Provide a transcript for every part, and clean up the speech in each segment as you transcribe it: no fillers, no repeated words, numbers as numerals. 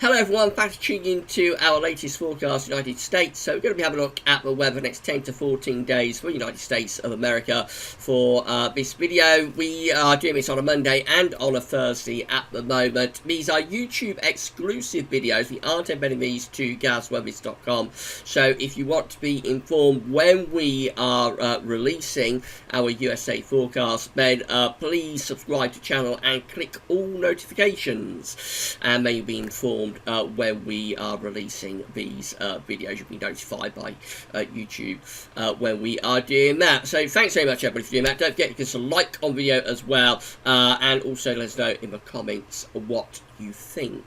Hello everyone, thanks for tuning in to our latest forecast for the United States. So we're going to be having a look at the weather the next 10 to 14 days for the United States of America for this video. We are doing this on a Monday and on a Thursday at the moment. These are YouTube exclusive videos. We aren't embedding these to GavsWeatherVids.com. So if you want to be informed when we are releasing our USA forecast, then please subscribe to the channel and click all notifications, and then you'll be informed when we are releasing these videos. You'll be notified by YouTube when we are doing that. So thanks very much everybody for doing that. Don't forget to give us a like on video as well, and also let us know in the comments what you think.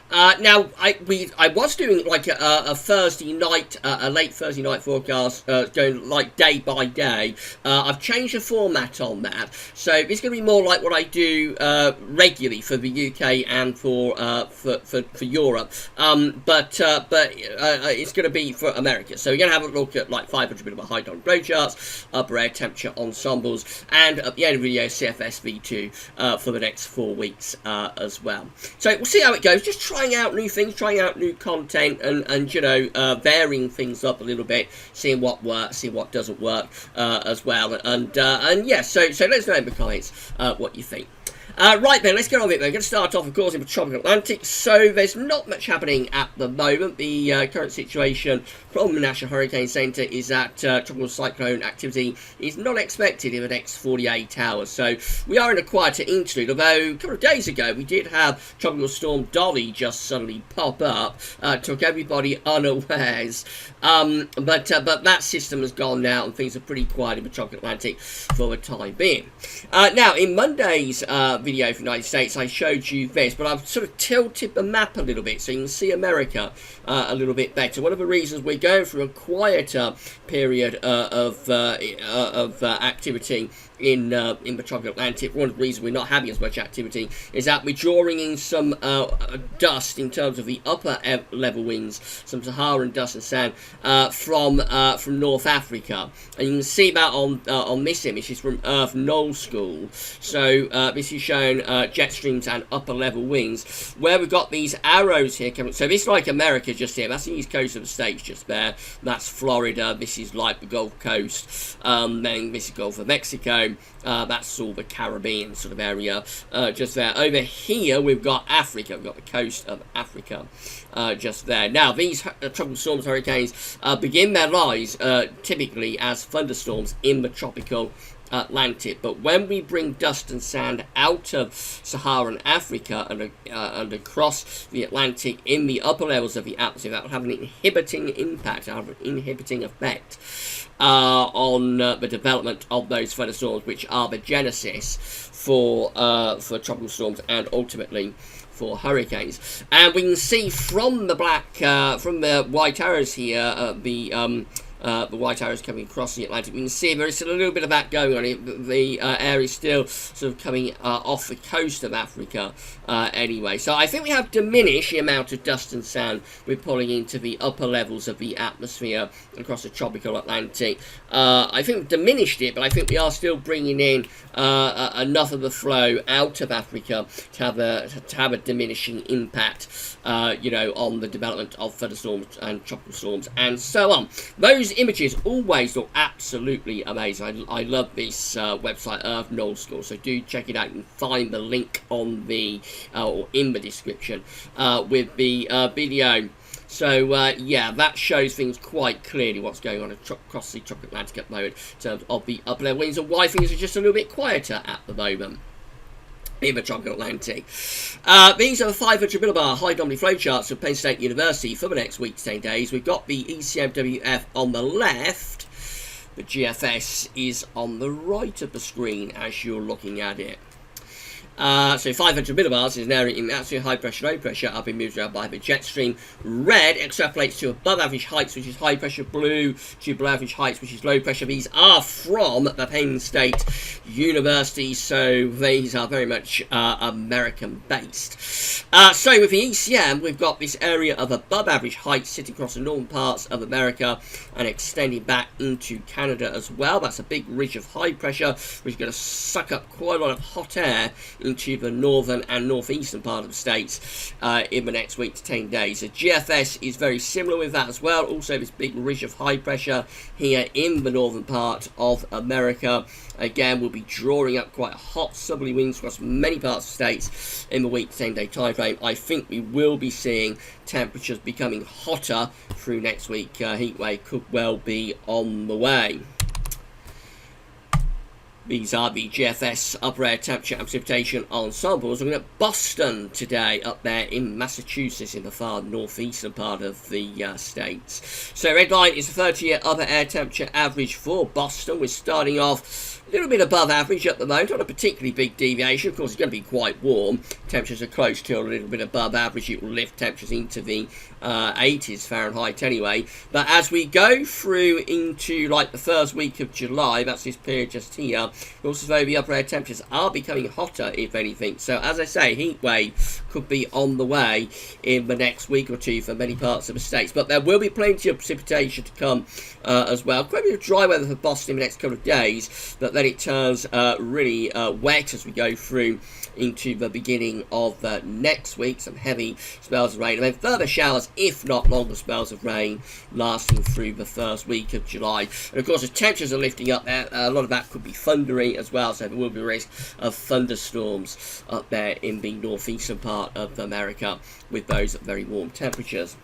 Now, I was doing like a Thursday night, a late Thursday night forecast, going like day by day. I've changed the format on that, so it's going to be more like what I do regularly for the UK and for Europe. But it's going to be for America. So we're going to have a look at like 500 millibar high dynamic flow charts, upper air temperature ensembles, and at the end of the video, CFS V2 for the next 4 weeks as well. So we'll see how it goes. Just trying out new things, trying out new content, and you know, varying things up a little bit, seeing what works, seeing what doesn't work as well, and yeah, so let us know in the comments what you think. Right then, let's get on with it. We're going to start off, of course, in the tropical Atlantic. So there's not much happening at the moment. The current situation from the National Hurricane Center is that tropical cyclone activity is not expected in the next 48 hours. So we are in a quieter interlude, although a couple of days ago we did have Tropical Storm Dolly just suddenly pop up, took everybody unawares. But that system has gone now, and things are pretty quiet in the tropical Atlantic for the time being. Now, in Monday's video for the United States, I showed you this, but I've sort of tilted the map a little bit so you can see America a little bit better. One of the reasons we're going through a quieter period of activity in the tropical Atlantic, one of the reasons we're not having as much activity is that we're drawing in some dust in terms of the upper level winds, some Saharan dust and sand from North Africa, and you can see that on this image. It's from Earth Null School. So this is showing jet streams and upper level winds, where we've got these arrows here coming. So this is like America just here. That's the east coast of the States just there. That's Florida. This is like the Gulf Coast. Then this is Gulf of Mexico. That's all the Caribbean sort of area just there. Over here we've got Africa. We've got the coast of Africa just there. Now these tropical storms, hurricanes, begin their lives typically as thunderstorms in the tropical Atlantic, but when we bring dust and sand out of Saharan Africa and across the Atlantic in the upper levels of the atmosphere, that will have an inhibiting impact, have an inhibiting effect on the development of those thunderstorms, which are the genesis for tropical storms and ultimately for hurricanes. And we can see from the from the white arrows here, the white arrows coming across the Atlantic. We can see there is still a little bit of that going on. The air is still sort of coming off the coast of Africa anyway. So I think we have diminished the amount of dust and sand we're pulling into the upper levels of the atmosphere across the tropical Atlantic. I think we've diminished it, but I think we are still bringing in enough of the flow out of Africa to have a diminishing impact, you know, on the development of thunderstorms and tropical storms and so on. Those images always look absolutely amazing. I love this website, Earth Null School, so do check it out and find the link on the or in the description with the video. So yeah, that shows things quite clearly what's going on across the tropical Atlantic at the moment in terms of the upper level winds and why things are just a little bit quieter at the moment in the tropical Atlantic. These are the 500 millibar high anomaly flow charts of Penn State University for the next week to 10 days. We've got the ECMWF on the left. The GFS is on the right of the screen as you're looking at it. So 500 millibars is now in absolute high pressure, low pressure, up and moves around by the jet stream. Red extrapolates to above average heights, which is high pressure. Blue to below average heights, which is low pressure. These are from the Penn State University, so these are very much American based. So with the ECM, we've got this area of above average heights sitting across the northern parts of America and extending back into Canada as well. That's a big ridge of high pressure, which is going to suck up quite a lot of hot air into the northern and northeastern part of the states in the next week to 10 days. The GFS is very similar with that as well. Also, this big ridge of high pressure here in the northern part of America. Again, we'll be drawing up quite hot southerly winds across many parts of the states in the week to 10 day time frame. I think we will be seeing temperatures becoming hotter through next week. Heat wave could well be on the way. These are the GFS upper air temperature and precipitation ensembles. Looking at Boston today, up there in Massachusetts, in the far northeastern part of the states. So red line is the 30-year upper air temperature average for Boston. We're starting off a little bit above average at the moment, not a particularly big deviation. Of course, it's going to be quite warm. Temperatures are close to a little bit above average. It will lift temperatures into the 80s Fahrenheit anyway. But as we go through into like the first week of July, that's this period just here, also the upper air temperatures are becoming hotter, if anything. So as I say, heat wave could be on the way in the next week or two for many parts of the states. But there will be plenty of precipitation to come as well. Quite a bit of dry weather for Boston in the next couple of days, but then it turns really wet as we go through into the beginning of next week. Some heavy spells of rain, and then further showers, if not longer spells of rain, lasting through the first week of July. And of course, as temperatures are lifting up there, a lot of that could be thundery as well, so there will be a risk of thunderstorms up there in the northeastern part of America with those very warm temperatures.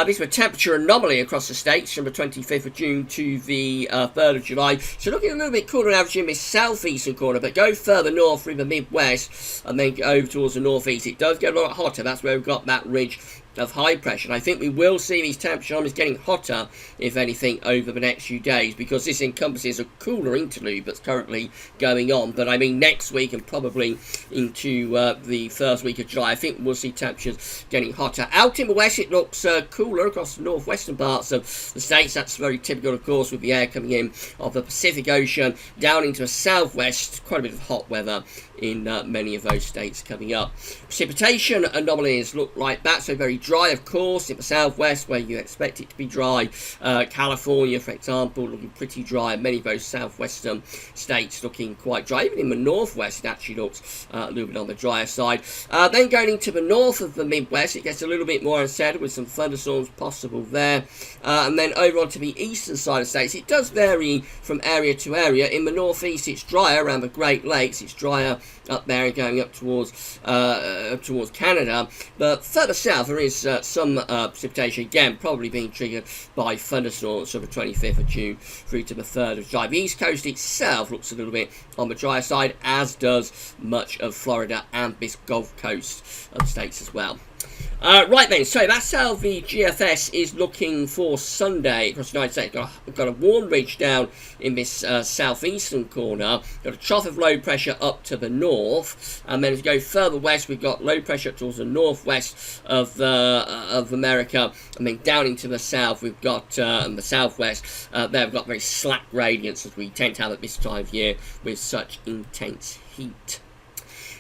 This is a temperature anomaly across the states from the 25th of June to the 3rd of July. So looking a little bit cooler on average in this southeastern corner, but go further north through the Midwest and then go over towards the northeast. It does get a lot hotter. That's where we've got that ridge of high pressure. And I think we will see these temperature anomalies getting hotter, if anything, over the next few days, because this encompasses a cooler interlude that's currently going on. But I mean, next week and probably into the first week of July, I think we'll see temperatures getting hotter. Out in the west, it looks cooler across the northwestern parts of the states. That's very typical, of course, with the air coming in of the Pacific Ocean down into the southwest. Quite a bit of hot weather in many of those states coming up. Precipitation anomalies look like that, so very dry, of course, in the southwest where you expect it to be dry. California, for example, looking pretty dry. Many of those southwestern states looking quite dry. Even in the northwest, it actually looks a little bit on the drier side. Then going into the north of the Midwest, it gets a little bit more unsettled with some thunderstorms possible there. And then over onto the eastern side of the states, it does vary from area to area. In the northeast, it's drier around the Great Lakes. It's drier up there and going up towards Canada, but further south there is some precipitation, again probably being triggered by thunderstorms from the 25th of June through to the 3rd of July. The east coast itself looks a little bit on the drier side, as does much of Florida and this Gulf Coast of the states as well. Right then, so that's how the GFS is looking for Sunday across the United States. We've got a warm ridge down in this southeastern corner. Got a trough of low pressure up to the north, and then as we go further west, we've got low pressure up towards the northwest of America, and then down into the south, we've got the southwest. There we've got very slack gradients as we tend to have at this time of year with such intense heat.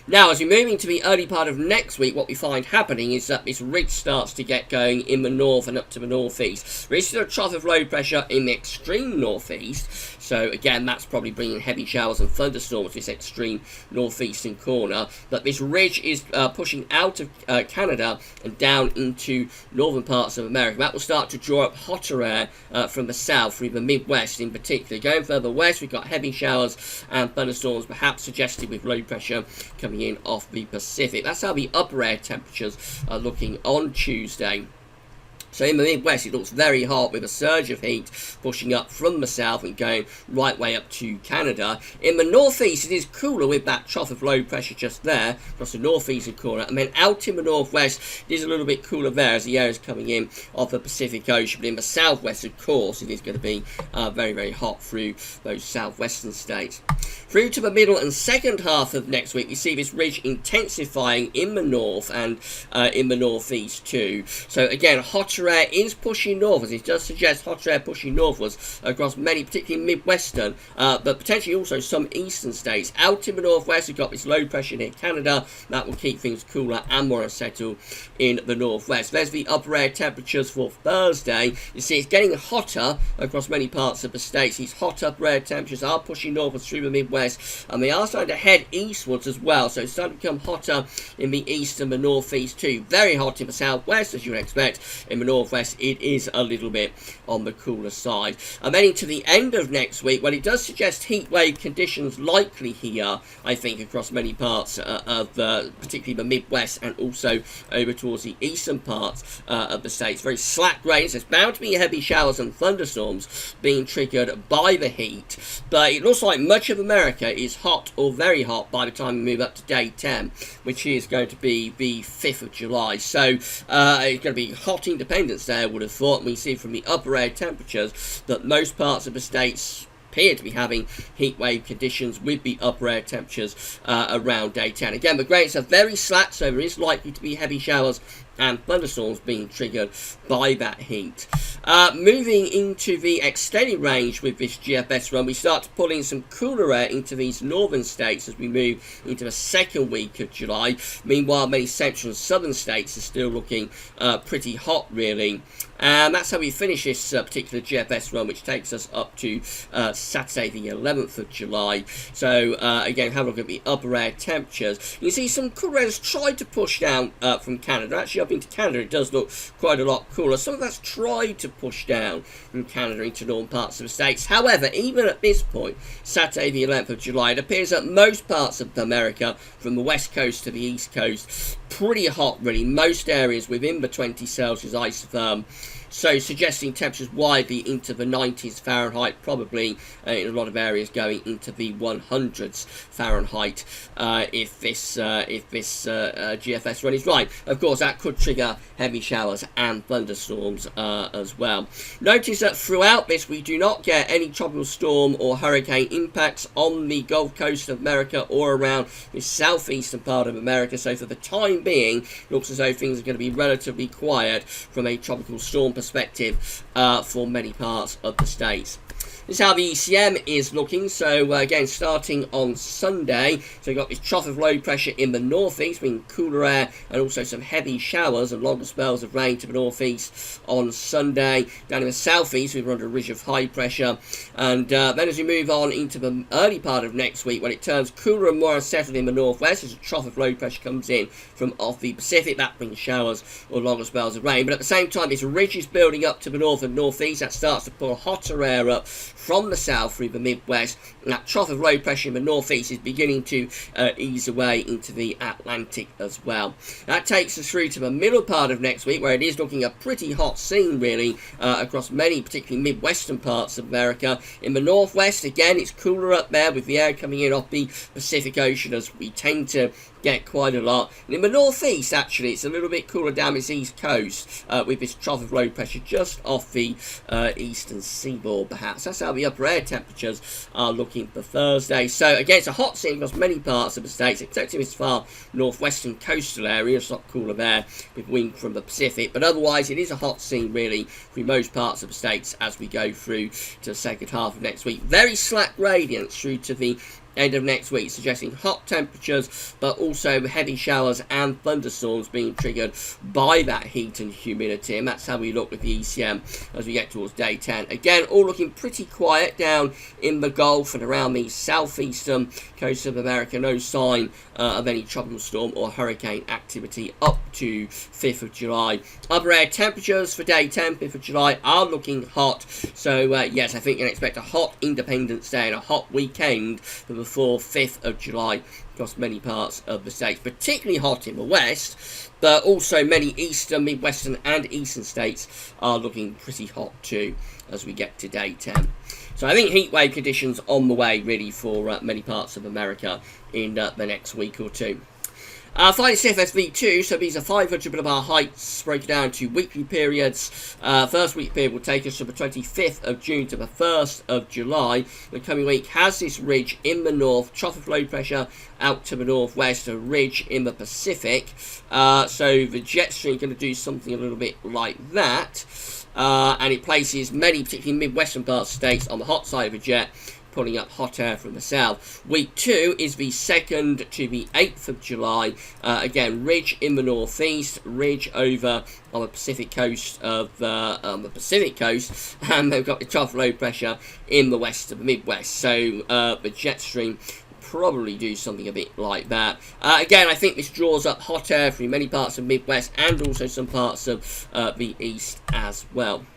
Now, as we move into the early part of next week, what we find happening is that this ridge starts to get going in the north and up to the northeast. There is still a trough of low pressure in the extreme northeast, so again, that's probably bringing heavy showers and thunderstorms to this extreme northeastern corner. But this ridge is pushing out of Canada and down into northern parts of America. That will start to draw up hotter air from the south through the Midwest in particular. Going further west, we've got heavy showers and thunderstorms, perhaps suggested with low pressure coming in off the Pacific. That's how the upper air temperatures are looking on Tuesday. So in the Midwest, it looks very hot with a surge of heat pushing up from the south and going right way up to Canada. In the northeast, it is cooler with that trough of low pressure just there across the northeastern corner. And then out in the northwest, it is a little bit cooler there as the air is coming in off the Pacific Ocean. But in the southwest, of course, it is going to be very, very hot through those southwestern states. Through to the middle and second half of next week, we see this ridge intensifying in the north and in the northeast too. So again, hotter hotter air is pushing northwards. It does suggest hotter air pushing northwards across many, particularly midwestern, but potentially also some eastern states. Out in the northwest, we've got this low pressure near Canada. That will keep things cooler and more unsettled in the northwest. There's the upper air temperatures for Thursday. You see it's getting hotter across many parts of the states. These hot upper air temperatures are pushing northwards through the midwest, and they are starting to head eastwards as well. So it's starting to become hotter in the east and the northeast too. Very hot in the southwest, as you would expect. In the northwest, it is a little bit on the cooler side. And then into the end of next week, well, it does suggest heat wave conditions likely here, I think, across many parts of particularly the midwest and also over towards the eastern parts of the states. Very slack rains. There's bound to be heavy showers and thunderstorms being triggered by the heat, but it looks like much of America is hot or very hot by the time we move up to day 10, which is going to be the 5th of July. So it's going to be hot Independence Day, I would have thought. And we see from the upper air temperatures that most parts of the states appear to be having heat wave conditions with the upper air temperatures around day 10. Again, the grades are very slack, so there is likely to be heavy showers and thunderstorms being triggered by that heat. Moving into the extended range with this GFS run, we start to pull in some cooler air into these northern states as we move into the second week of July. Meanwhile, many central and southern states are still looking pretty hot, really. And that's how we finish this particular GFS run, which takes us up to Saturday the 11th of July. So again, have a look at the upper air temperatures. You see some cooler air has tried to push down from Canada. Actually, up into Canada, it does look quite a lot cooler. Some of that's tried to push down from Canada into northern parts of the states. However, even at this point, Saturday the 11th of July, it appears that most parts of America, from the west coast to the east coast, pretty hot really. Most areas within the 20 Celsius isotherm. So suggesting temperatures widely into the 90s Fahrenheit, probably in a lot of areas going into the 100s Fahrenheit if this GFS run is right. Of course, that could trigger heavy showers and thunderstorms as well. Notice that throughout this, we do not get any tropical storm or hurricane impacts on the Gulf Coast of America or around the southeastern part of America. So for the time being, it looks as though things are going to be relatively quiet from a tropical storm perspective for many parts of the states. This is how the ECM is looking. So again, starting on Sunday, so we've got this trough of low pressure in the northeast, meaning cooler air and also some heavy showers and longer spells of rain to the northeast on Sunday. Down in the southeast, we're under a ridge of high pressure, and then as we move on into the early part of next week, when it turns cooler and more unsettled in the northwest, as a trough of low pressure comes in from off the Pacific, that brings showers or longer spells of rain. But at the same time, this ridge is building up to the north and northeast. That starts to pull hotter air up from the south through the midwest, and that trough of low pressure in the northeast is beginning to ease away into the Atlantic as well. That takes us through to the middle part of next week, where it is looking a pretty hot scene really across many, particularly midwestern parts of America. In the northwest, again, it's cooler up there with the air coming in off the Pacific Ocean, as we tend to get quite a lot. And in the northeast, actually, it's a little bit cooler down this east coast with this trough of low pressure just off the eastern seaboard, perhaps. That's how the upper air temperatures are looking for Thursday. So again, it's a hot scene across many parts of the states, except in this far northwestern coastal area. It's not cooler there with wind from the Pacific, but otherwise it is a hot scene really for most parts of the states as we go through to the second half of next week. Very slack gradients through to the end of next week, suggesting hot temperatures but also heavy showers and thunderstorms being triggered by that heat and humidity. And that's how we look with the ECM as we get towards day 10. Again, all looking pretty quiet down in the Gulf and around the southeastern coast of America. No sign of any tropical storm or hurricane activity up to 5th of July. Upper air temperatures for day 10, 5th of July, are looking hot. So yes, I think you can expect a hot Independence Day and a hot weekend for before 5th of July across many parts of the states, particularly hot in the west, but also many eastern, midwestern and eastern states are looking pretty hot too as we get to day 10. So I think heatwave conditions on the way really for many parts of America in the next week or two. Finally, CFSV2, so these are 500 millibar heights broken down to weekly periods. First week period will take us from the 25th of June to the 1st of July. The coming week has this ridge in the north, trough of low pressure out to the northwest, a ridge in the Pacific. So the jet stream is going to do something a little bit like that. And it places many, particularly midwestern parts of states, on the hot side of the jet, pulling up hot air from the south. Week 2 is the 2nd to the 8th of July. Again, ridge in the northeast, ridge over on the Pacific coast and they've got the trough low pressure in the west of the Midwest. So the jet stream probably do something a bit like that. Again, I think this draws up hot air from many parts of the Midwest and also some parts of the east as well.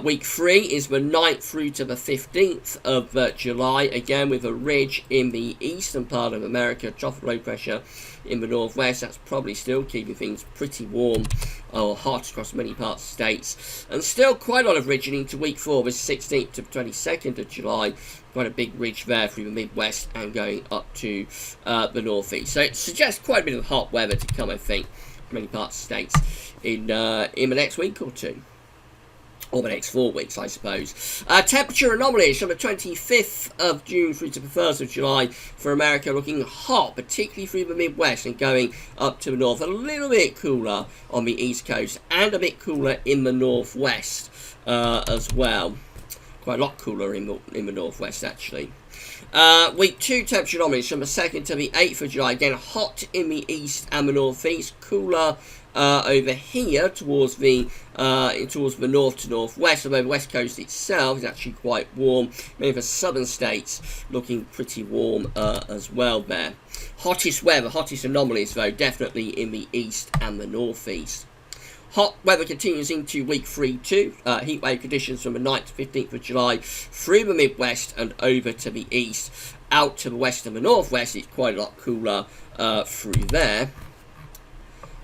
Week 3 is the 9th through to the 15th of July, again with a ridge in the eastern part of America, trough of low pressure in the northwest. That's probably still keeping things pretty warm or hot across many parts of states. And still quite a lot of ridging into week 4, the 16th to the 22nd of July. Quite a big ridge there through the Midwest and going up to the northeast. So it suggests quite a bit of hot weather to come, I think, from many parts of states in the next week or two. Or the next 4 weeks, I suppose. Temperature anomalies from the 25th of June through to the 1st of July for America, looking hot, particularly through the Midwest and going up to the north. A little bit cooler on the East Coast and a bit cooler in the Northwest as well. Quite a lot cooler in the Northwest, actually. Week 2 temperature anomalies from the 2nd to the 8th of July. Again, hot in the east and the northeast, cooler over here towards the north to northwest. Although the west coast itself is actually quite warm. Many of the southern states looking pretty warm as well there. Hottest weather, hottest anomalies though, definitely in the east and the northeast. Hot weather continues into week 3 too. Heatwave conditions from the 9th to 15th of July through the Midwest and over to the east. Out to the west and the northwest, it's quite a lot cooler through there.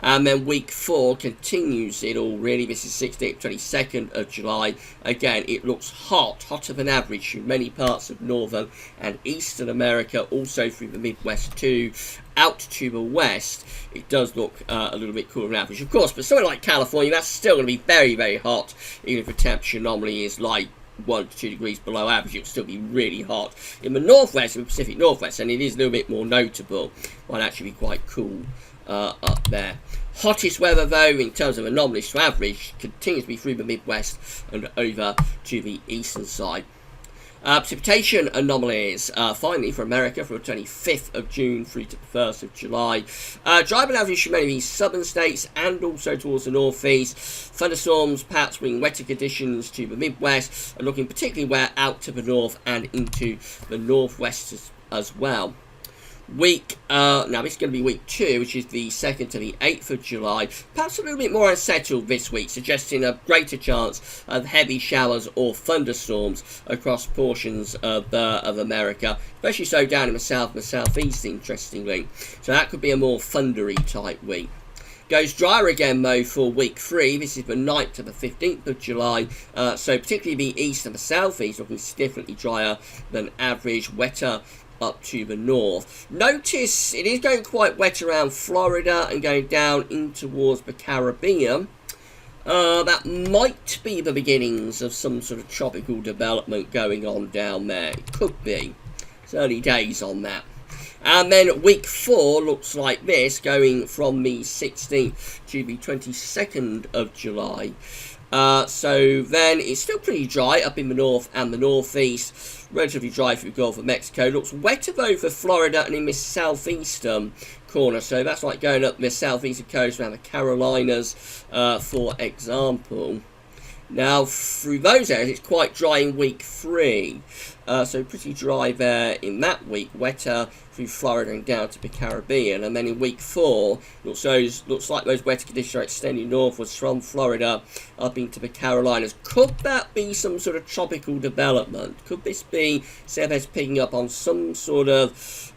And then week 4 continues it all really. This is 16th, 22nd of July. Again, it looks hot, hotter than average through many parts of northern and eastern America, also through the Midwest too. Out to the west, it does look a little bit cooler than average, of course, but somewhere like California, that's still going to be very, very hot, even if the temperature anomaly is like 1 to 2 degrees below average. It will still be really hot. In the northwest, in the Pacific Northwest, and it is a little bit more notable, might actually be quite cool up there. Hottest weather though in terms of anomalies to average continues to be through the Midwest and over to the eastern side. Precipitation anomalies finally for America from the 25th of June through to the 1st of July. Dry but average for many of these southern states and also towards the northeast. Thunderstorms perhaps bring wetter conditions to the Midwest and looking particularly wet out to the north and into the northwest as well. Now this is going to be week 2, which is the 2nd to the 8th of July. Perhaps a little bit more unsettled this week, suggesting a greater chance of heavy showers or thunderstorms across portions of America, especially so down in the south and the southeast, interestingly. So that could be a more thundery type week. Goes drier again though for week 3. This is the 9th to the 15th of July. So particularly the east and the southeast looking significantly drier than average, wetter up to the north. Notice it is going quite wet around Florida and going down in towards the Caribbean. That might be the beginnings of some sort of tropical development going on down there. It could be. It's early days on that. And then week 4 looks like this, going from the 16th to the 22nd of July. So then it's still pretty dry up in the north and the northeast. Relatively dry through the Gulf of Mexico. Looks wetter though for Florida and in this southeastern corner. So that's like going up the southeastern coast around the Carolinas, for example. Now through those areas it's quite dry in week 3. So pretty dry there in that week. Wetter through Florida and down to the Caribbean. And then in week 4, looks like those wetter conditions are extending northwards from Florida up into the Carolinas. Could that be some sort of tropical development? Could this be CFS picking up on some sort of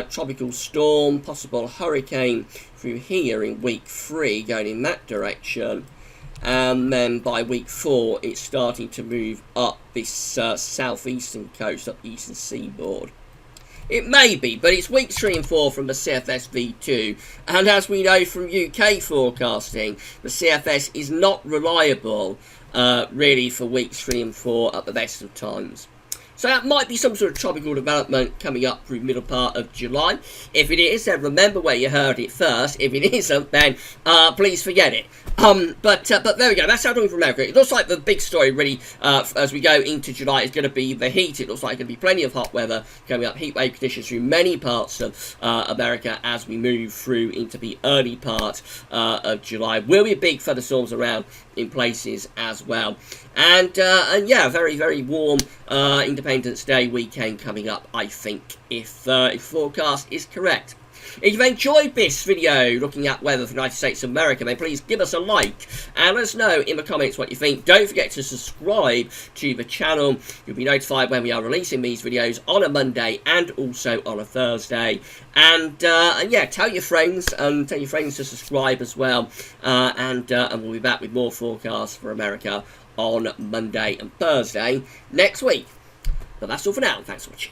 tropical storm, possible hurricane through here in week 3, going in that direction? And then by week 4, it's starting to move up this southeastern coast, up the eastern seaboard. It may be, but it's weeks 3 and 4 from the CFS V2, and as we know from UK forecasting, the CFS is not reliable really for weeks 3 and 4 at the best of times. So that might be some sort of tropical development coming up through middle part of July. If it is, then remember where you heard it first. If it isn't, then please forget it. But there we go. That's how doing for America. It looks like the big story really, as we go into July, is going to be the heat. It looks like there's going to be plenty of hot weather coming up. Heat wave conditions through many parts of America as we move through into the early part of July. Will be big thunderstorms around in places as well. And yeah, very, very warm Independence Day weekend coming up, I think, if forecast is correct. If you've enjoyed this video looking at weather for the United States of America, then please give us a like and let us know in the comments what you think. Don't forget to subscribe to the channel. You'll be notified when we are releasing these videos on a Monday and also on a Thursday. And yeah, tell your friends to subscribe as well. And we'll be back with more forecasts for America on Monday and Thursday next week. But that's all for now. Thanks for watching.